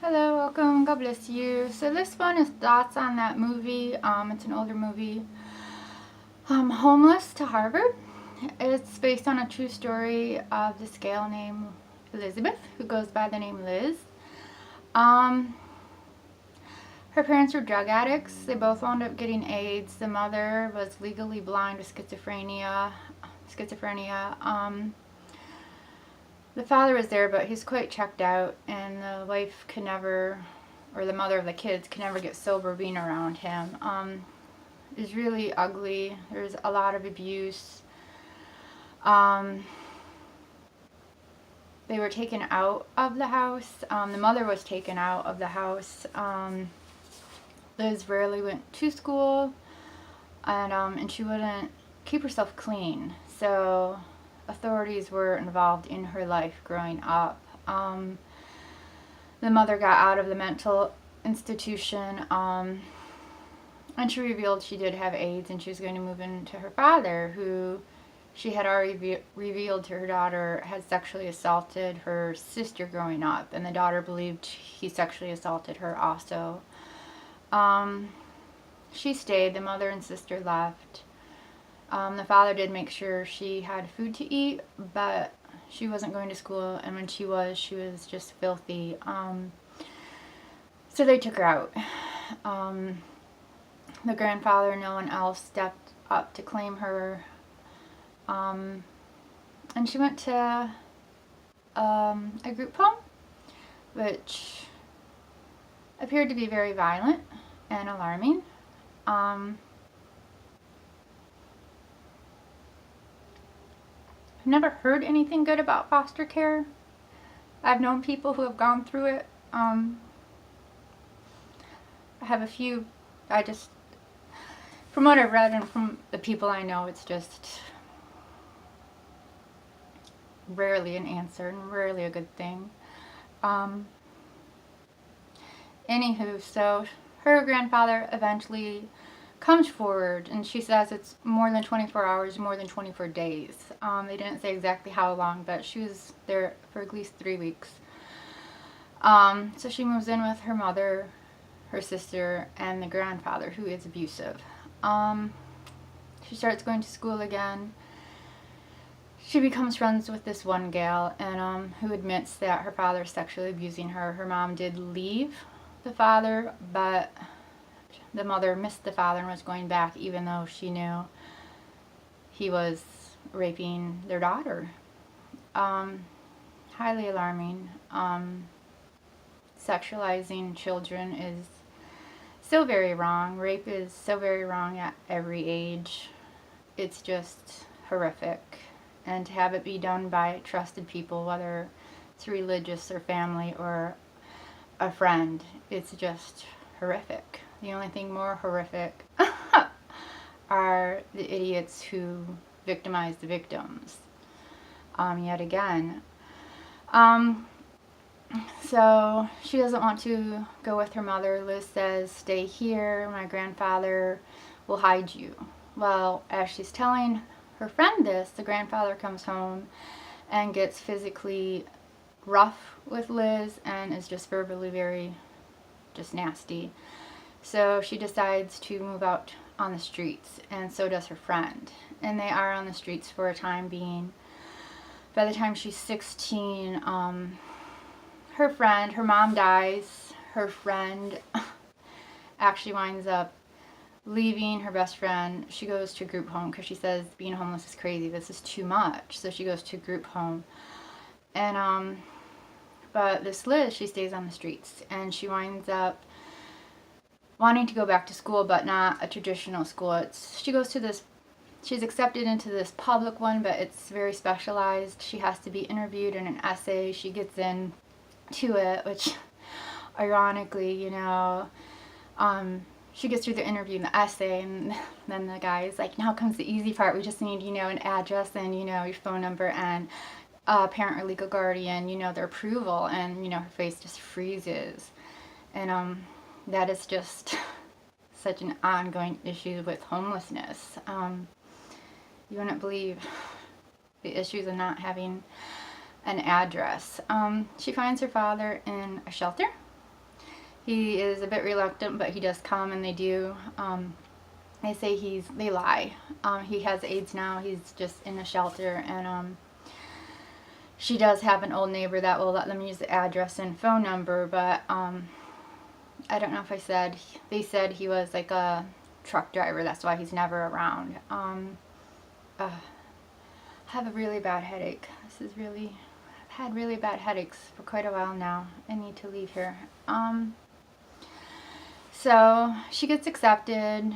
Hello, welcome, God bless you. So this one is thoughts on that movie. It's an older movie, Homeless to Harvard. It's based on a true story of this gal named Elizabeth, who goes by the name Liz. Her parents were drug addicts. They both wound up getting AIDS. The mother was legally blind with schizophrenia. The father was there, but he's quite checked out, and the wife could never, or the mother of the kids, could never get sober being around him. It was really ugly. There's a lot of abuse. They were taken out of the house. The mother was taken out of the house. Liz rarely went to school, and she wouldn't keep herself clean. So authorities were involved in her life growing up. The mother got out of the mental institution, and she revealed she did have AIDS, and she was going to move in to her father, who she had already revealed to her daughter had sexually assaulted her sister growing up, and the daughter believed he sexually assaulted her also. She stayed. The mother and sister left. The father did make sure she had food to eat, but she wasn't going to school, and when she was just filthy. So they took her out. The grandfather, no one else stepped up to claim her. And she went to a group home, which appeared to be very violent and alarming. I've never heard anything good about foster care. I've known people who have gone through it. I have a few, from what I've read and from the people I know, it's just rarely an answer and rarely a good thing. Anywho, so her grandfather eventually comes forward, and she says it's more than 24 hours, more than 24 days. They didn't say exactly how long, but she was there for at least 3 weeks. So she moves in with her mother, her sister, and the grandfather, who is abusive. She starts going to school again. She becomes friends with this one gal, and who admits that her father is sexually abusing her. Her mom did leave the father, but the mother missed the father and was going back, even though she knew he was raping their daughter. Highly alarming. Sexualizing children is so very wrong. Rape is so very wrong at every age. It's just horrific. And to have it be done by trusted people, whether it's religious or family or a friend, it's just horrific. The only thing more horrific are the idiots who victimize the victims. Yet again. So she doesn't want to go with her mother. Liz says, "Stay here, my grandfather will hide you." Well, as she's telling her friend this, the grandfather comes home and gets physically rough with Liz and is just verbally very just nasty. So she decides to move out on the streets, and so does her friend. And they are on the streets for a time being. By the time she's 16, her mom dies. Her friend actually winds up leaving her best friend. She goes to a group home because she says being homeless is crazy. This is too much. So she goes to a group home. And, but this Liz, she stays on the streets, and she winds up wanting to go back to school, but not a traditional school. She's accepted into this public one, but it's very specialized. She has to be interviewed in an essay. She gets in to it, which ironically, she gets through the interview and the essay, and then the guy is like, "Now comes the easy part. We just need, an address and, your phone number and parent or legal guardian, their approval." And, her face just freezes. And that is just such an ongoing issue with homelessness. You wouldn't believe the issues of not having an address. She finds her father in a shelter, He is a bit reluctant, but he does come, and they do. They say they lie. He has AIDS now. He's just in a shelter, and she does have an old neighbor that will let them use the address and phone number, but I don't know if they said he was like a truck driver. That's why he's never around. I have a really bad headache. I've had really bad headaches for quite a while now. I need to leave here. So she gets accepted.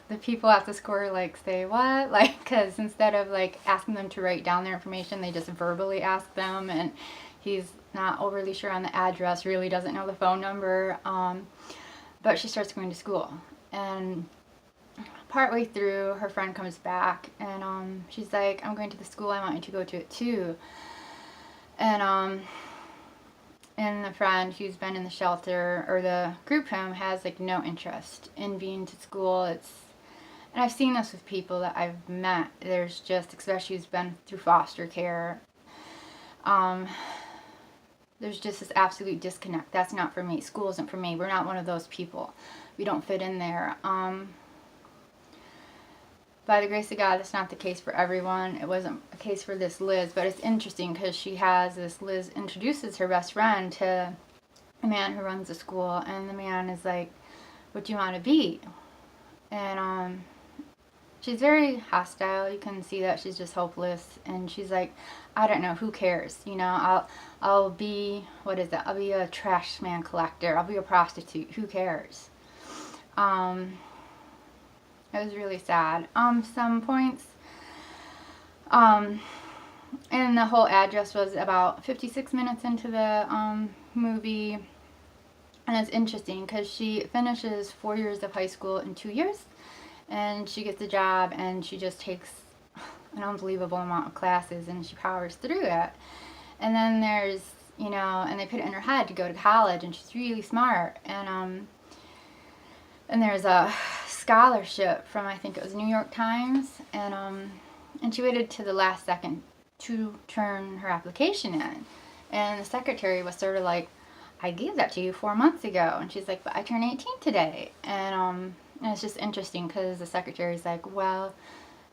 The people at the school like say what, like, because instead of like asking them to write down their information, they just verbally ask them, and he's not overly sure on the address, really doesn't know the phone number. But she starts going to school, and partway through, her friend comes back, and she's like, I'm going to the school, I want you to go to it too. And the friend who's been in the shelter or the group home has like no interest in being to school. And I've seen this with people that I've met. There's just, especially who's been through foster care, there's just this absolute disconnect. That's not for me. School isn't for me. We're not one of those people. We don't fit in there. By the grace of God, that's not the case for everyone. It wasn't a case for this Liz, but it's interesting because Liz introduces her best friend to a man who runs the school, and the man is like, what do you want to be? And she's very hostile. You can see that she's just hopeless, and she's like, I don't know, who cares? You know, I'll be, I'll be a trash man collector. I'll be a prostitute. Who cares? It was really sad. Some points, and the whole address was about 56 minutes into the movie, and it's interesting because she finishes 4 years of high school in 2 years, and she gets a job, and she just takes an unbelievable amount of classes, and she powers through it. And then there's, and they put it in her head to go to college, and she's really smart, and there's a scholarship from, I think it was New York Times, and she waited to the last second to turn her application in, and the secretary was sort of like, I gave that to you 4 months ago, and she's like, but I turned 18 today, and it's just interesting because the secretary's like, well,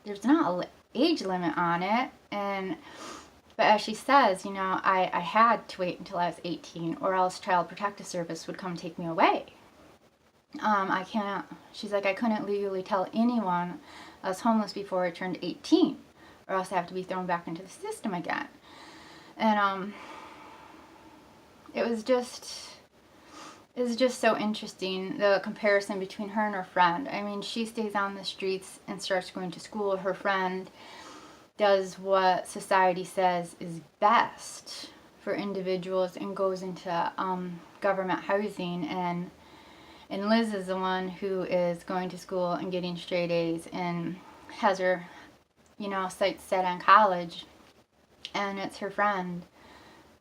there's not an age limit on it, but as she says, I had to wait until I was 18, or else Child Protective Service would come take me away. She's like, I couldn't legally tell anyone I was homeless before I turned 18, or else I have to be thrown back into the system again. And it was just so interesting, the comparison between her and her friend. I mean, she stays on the streets and starts going to school. Her friend does what society says is best for individuals and goes into government housing, and Liz is the one who is going to school and getting straight A's and has her, sights set on college. And it's her friend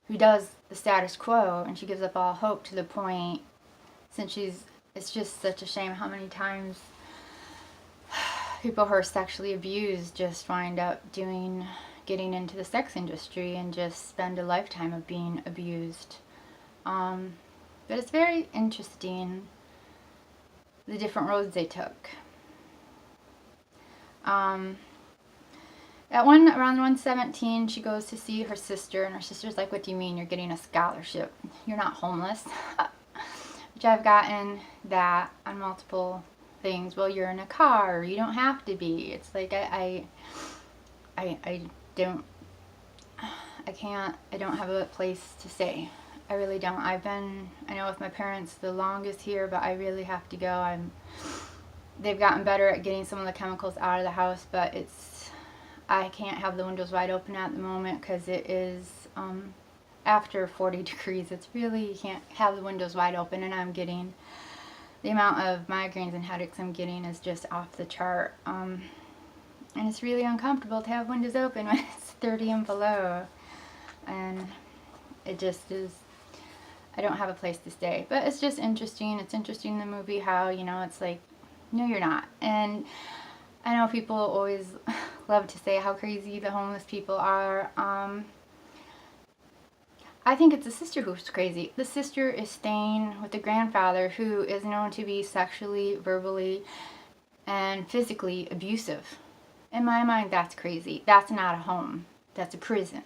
who does the status quo, and she gives up all hope to the point, it's just such a shame how many times people who are sexually abused just wind up getting into the sex industry and just spend a lifetime of being abused. But it's very interesting, the different roads they took. Around 117, she goes to see her sister, and her sister's like, what do you mean you're getting a scholarship? You're not homeless. Which I've gotten that on multiple things. Well, you're in a car, you don't have to be. It's like, I don't have a place to stay. I really don't. I know with my parents the longest here, but I really have to go. They've gotten better at getting some of the chemicals out of the house, but I can't have the windows wide open at the moment because it is after 40 degrees. You can't have the windows wide open, and the amount of migraines and headaches I'm getting is just off the chart. And it's really uncomfortable to have windows open when it's 30 and below. And it just is, I don't have a place to stay. But it's just interesting. It's interesting in the movie how, it's like, no, you're not. And I know people always love to say how crazy the homeless people are. I think it's the sister who's crazy. The sister is staying with the grandfather who is known to be sexually, verbally, and physically abusive. In my mind, that's crazy. That's not a home. That's a prison.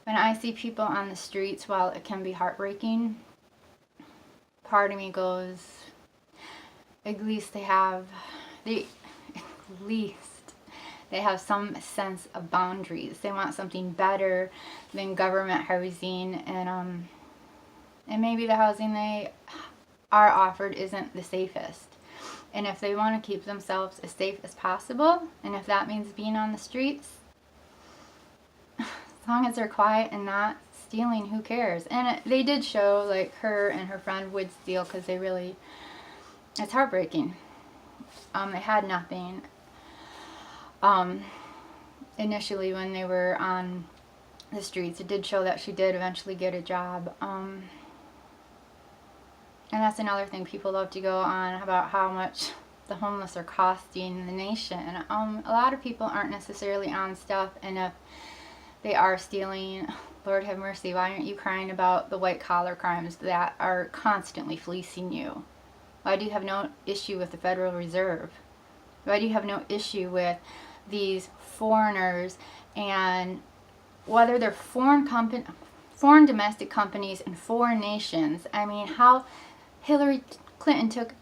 When I see people on the streets, while it can be heartbreaking, part of me goes, at least they have some sense of boundaries. They want something better than government housing, and maybe the housing they are offered isn't the safest. And if they want to keep themselves as safe as possible, and if that means being on the streets, as long as they're quiet and not stealing, who cares? And they did show, like, her and her friend would steal because they really, it's heartbreaking. They had nothing. Initially when they were on the streets, it did show that she did eventually get a job. And that's another thing, people love to go on about how much the homeless are costing the nation. A lot of people aren't necessarily on stuff, and if they are stealing, Lord have mercy, why aren't you crying about the white collar crimes that are constantly fleecing you? Why do you have no issue with the Federal Reserve? Why do you have no issue with these foreigners, and whether they're foreign domestic companies in foreign nations? I mean, how Hillary Clinton took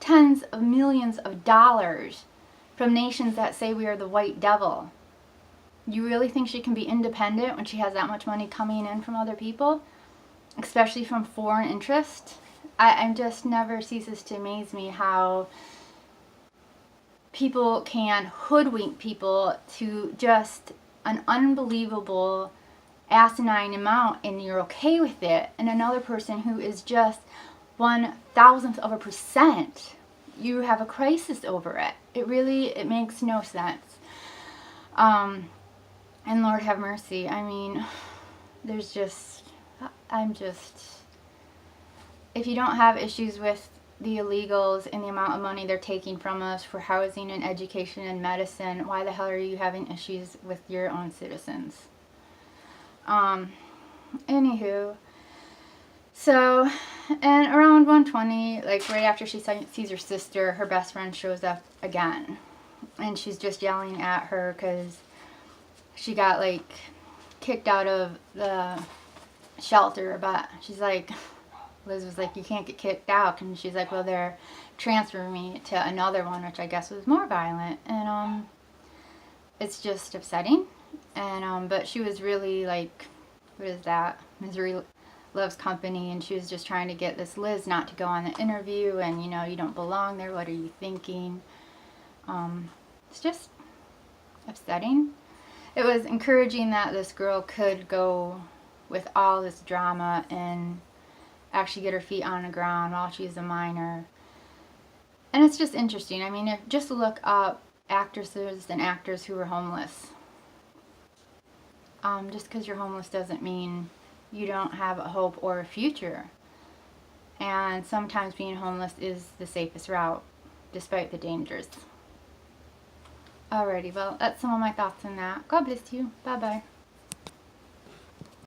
tens of millions of dollars from nations that say we are the white devil. You really think she can be independent when she has that much money coming in from other people, especially from foreign interest? I just never ceases to amaze me how people can hoodwink people to just an unbelievable asinine amount, and you're okay with it, and another person who is just 1/1000%, you have a crisis over it. It makes no sense. And Lord have mercy, I mean, if you don't have issues with the illegals and the amount of money they're taking from us for housing and education and medicine, why the hell are you having issues with your own citizens? Anywho, so, and around 1:20, like right after she sees her sister, her best friend shows up again, and she's just yelling at her because she got, like, kicked out of the shelter. But she's like, Liz was like, you can't get kicked out, and she's like, well, they're transferring me to another one, which I guess was more violent. And it's just upsetting. And but she was really like, what is that, misery loves company, and she was just trying to get this Liz not to go on the interview, and, you know, you don't belong there, what are you thinking? It's just upsetting. It was encouraging that this girl could go with all this drama and actually get her feet on the ground while she's a minor. And it's just interesting. I mean, just look up actresses and actors who were homeless. Just because you're homeless doesn't mean you don't have a hope or a future. And sometimes being homeless is the safest route, despite the dangers. Alrighty, well, that's some of my thoughts on that. God bless you. Bye-bye.